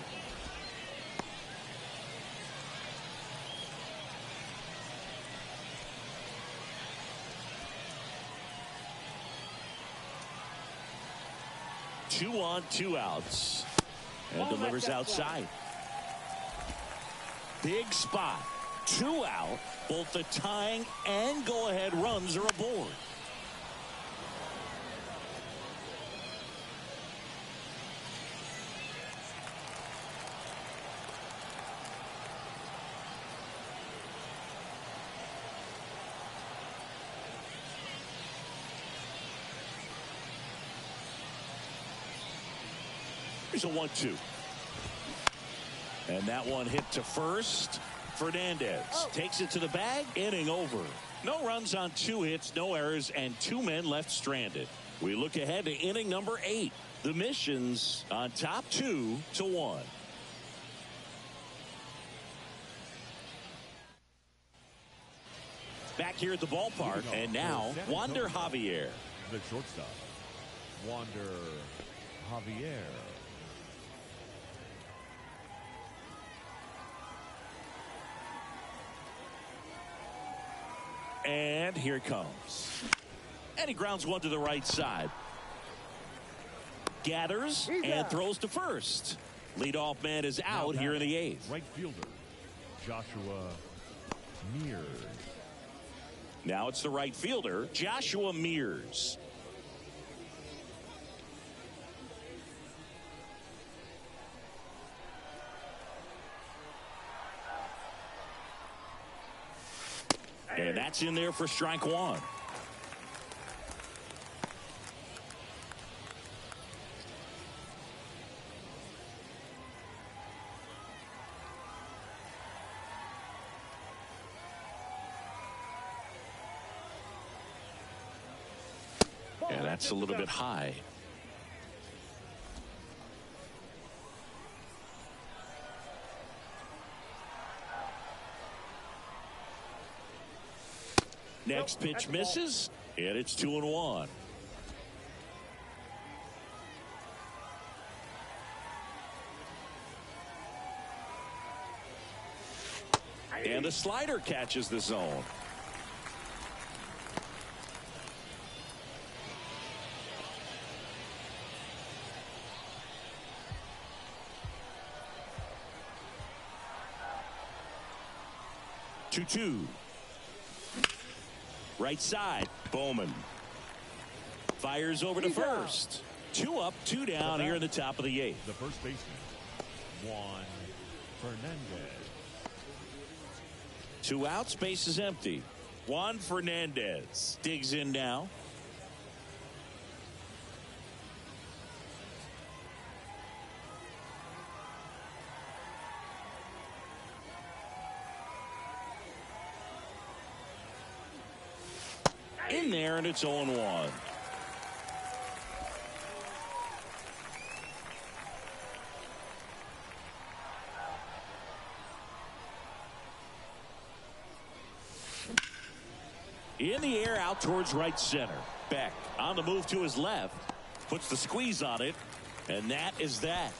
Two on, 2 outs. And delivers outside. Big spot. 2 out. Both the tying and go-ahead runs are aboard. Here's a 1-2. And that one hit to first. Fernandez takes it to the bag. Inning over. No runs on 2 hits, no errors, and 2 men left stranded. We look ahead to inning number 8. The Missions on top 2-1. Back here at the ballpark, and now Wander Javier. The shortstop, Wander Javier. And here it comes. And he grounds one to the right side. Gathers and throws to first. Leadoff man is out here in the 8th. Right fielder, Joshua Mears. Now it's the right fielder, Joshua Mears. And that's in there for strike one. And that's a little bit high. Next pitch misses, and it's 2-1. And the slider catches the zone. Two. Right side, Bowman. Fires over to first. 2 up, 2 down here in the top of the 8th. The first baseman, Juan Fernandez. 2 out, space is empty. Juan Fernandez digs in now. In there, and it's 0-1. In the air, out towards right center. Beck on the move to his left. Puts the squeeze on it. And that is that.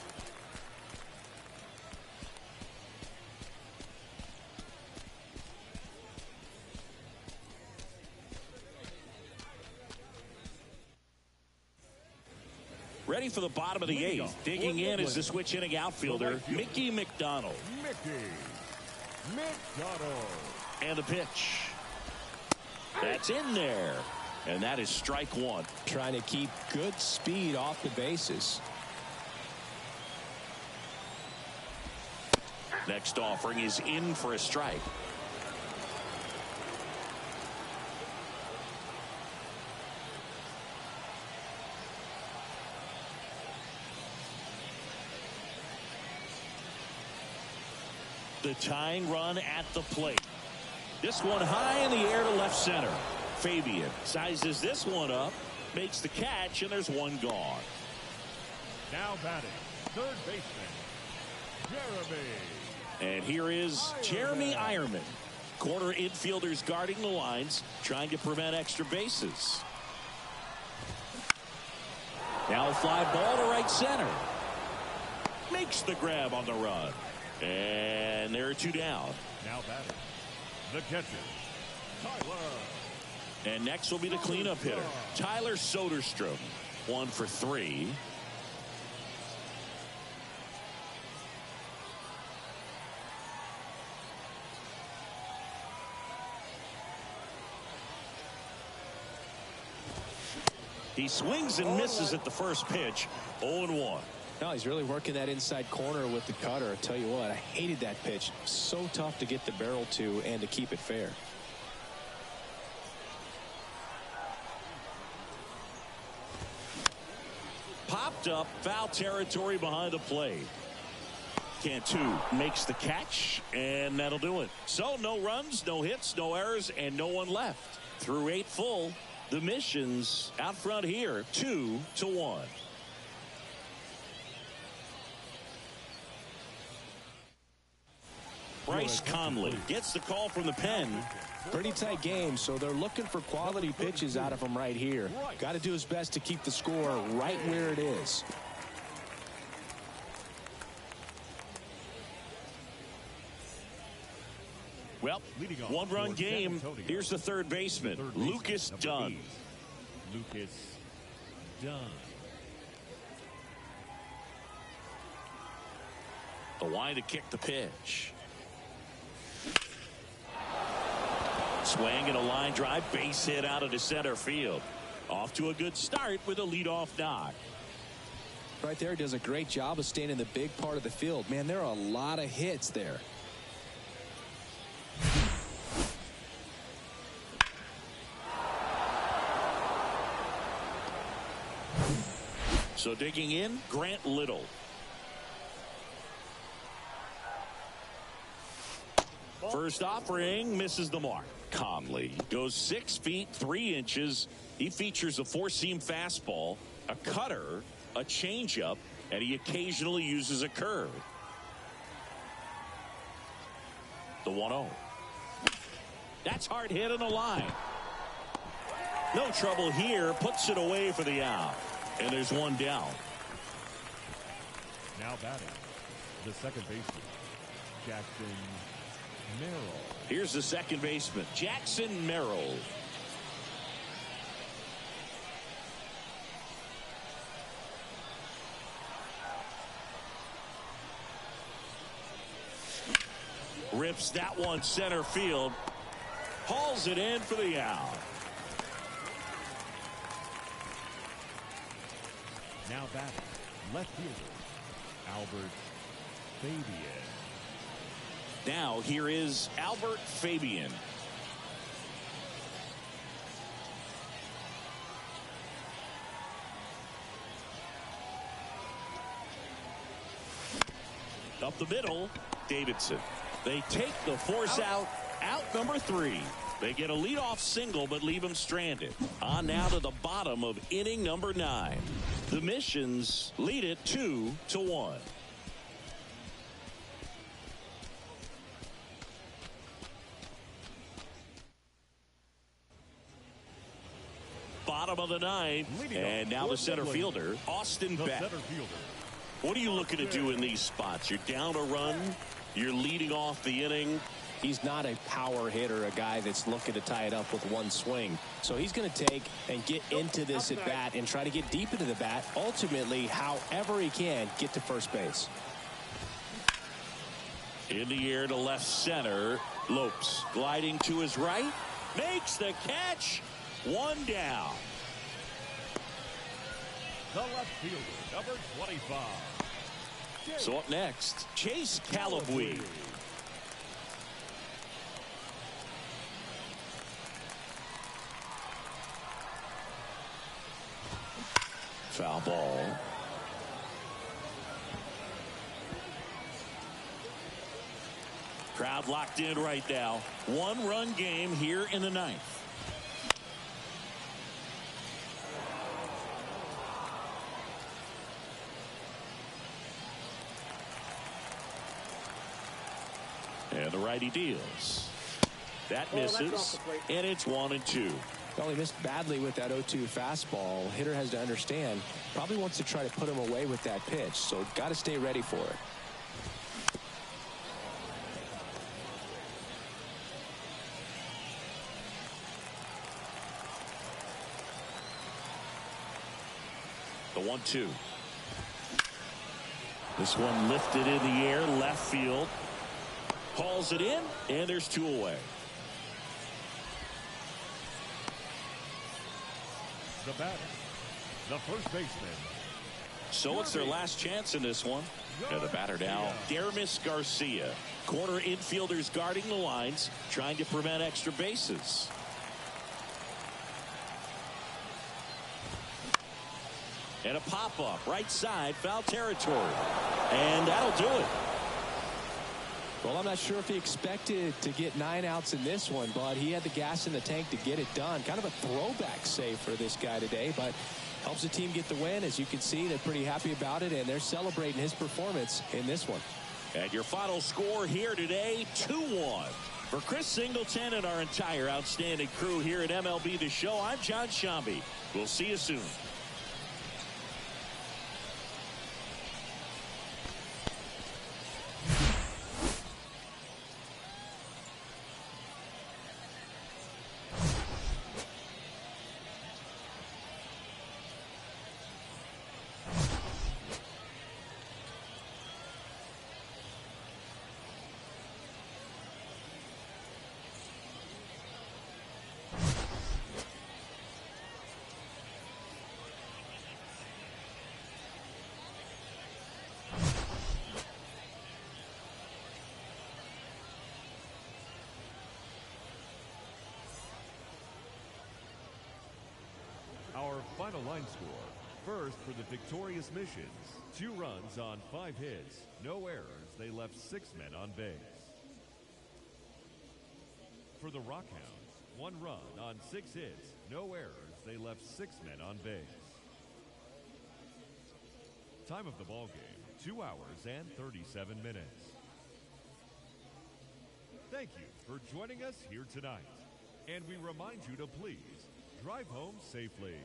Ready for the bottom of the eighth. Digging in is the switch inning outfielder, Mickey McDonald. And the pitch. That's in there. And that is strike one. Trying to keep good speed off the bases. Next offering is in for a strike. The tying run at the plate. This one high in the air to left center. Fabian sizes this one up, makes the catch, and there's one gone. Now batting, third baseman, Jeremy. And here is Jeremy Ironman. Corner infielders guarding the lines, trying to prevent extra bases. Now a fly ball to right center. Makes the grab on the run. And there are two down. Now batting, the catcher, Tyler. And next will be the cleanup hitter, Tyler Soderstrom. 1 for 3. He swings and misses at the first pitch. 0-1. No, he's really working that inside corner with the cutter. I tell you what, I hated that pitch. So tough to get the barrel to and to keep it fair. Popped up, foul territory behind the plate. Cantu makes the catch, and that'll do it. So no runs, no hits, no errors, and no one left. Through 8 full, the Missions out front here, 2-1. Bryce Conley gets the call from the pen. Pretty tight game, so they're looking for quality pitches out of him right here. Got to do his best to keep the score right where it is. Well, one-run game. Here's the third baseman, Lucas Dunn. Lucas Dunn. The line to kick the pitch. Swing and a line drive, base hit out of the center field. Off to a good start with a leadoff knock. Right there, does a great job of staying in the big part of the field. Man, there are a lot of hits there. So digging in, Grant Little. First offering misses the mark. Conley goes 6 feet 3 inches. He features a four-seam fastball, a cutter, a changeup, and he occasionally uses a curve. The 1-0. That's hard hit on the line. No trouble here. Puts it away for the out. And there's one down. Now batting, the second baseman, Jackson Merrill. Here's the second baseman, Jackson Merrill. Rips that one center field. Hauls it in for the out. Now batting, left fielder, Albert Fabian. Now here is Albert Fabian. Up the middle, Davidson. They take the force out number 3. They get a leadoff single but leave him stranded. On now to the bottom of inning number 9. The Missions lead it 2-1. Bottom bottom of the ninth. And now the center fielder, Austin Beck. What are you looking to do in these spots? You're down a run. You're leading off the inning. He's not a power hitter, a guy that's looking to tie it up with one swing. So he's going to take and get into this at bat and try to get deep into the bat. Ultimately, however he can, get to first base. In the air to left center. Lopes gliding to his right. Makes the catch. One down. The left fielder, number 25. So up next, Chase Calabwe. Foul ball. Crowd locked in right now. One-run game here in the ninth. And the righty deals. That misses, and it's 1-2. Well, he missed badly with that 0-2 fastball. Hitter has to understand, probably wants to try to put him away with that pitch, so got to stay ready for it. The 1-2. This one lifted in the air, left field. Hauls it in, and there's 2 away. The batter, the first baseman. So it's their last chance in this one. And the batter now, Dermis Garcia. Corner infielders guarding the lines, trying to prevent extra bases. And a pop-up, right side, foul territory. And that'll do it. Well, I'm not sure if he expected to get 9 outs in this one, but he had the gas in the tank to get it done. Kind of a throwback save for this guy today, but helps the team get the win. As you can see, they're pretty happy about it, and they're celebrating his performance in this one. And your final score here today, 2-1. For Chris Singleton and our entire outstanding crew here at MLB The Show, I'm John Shambi. We'll see you soon. Our final line score. First for the victorious Missions. 2 runs on 5 hits. No errors. They left 6 men on base. For the Rockhounds, 1 run on 6 hits. No errors. They left 6 men on base. Time of the ball game, 2 hours and 37 minutes. Thank you for joining us here tonight. And we remind you to please drive home safely.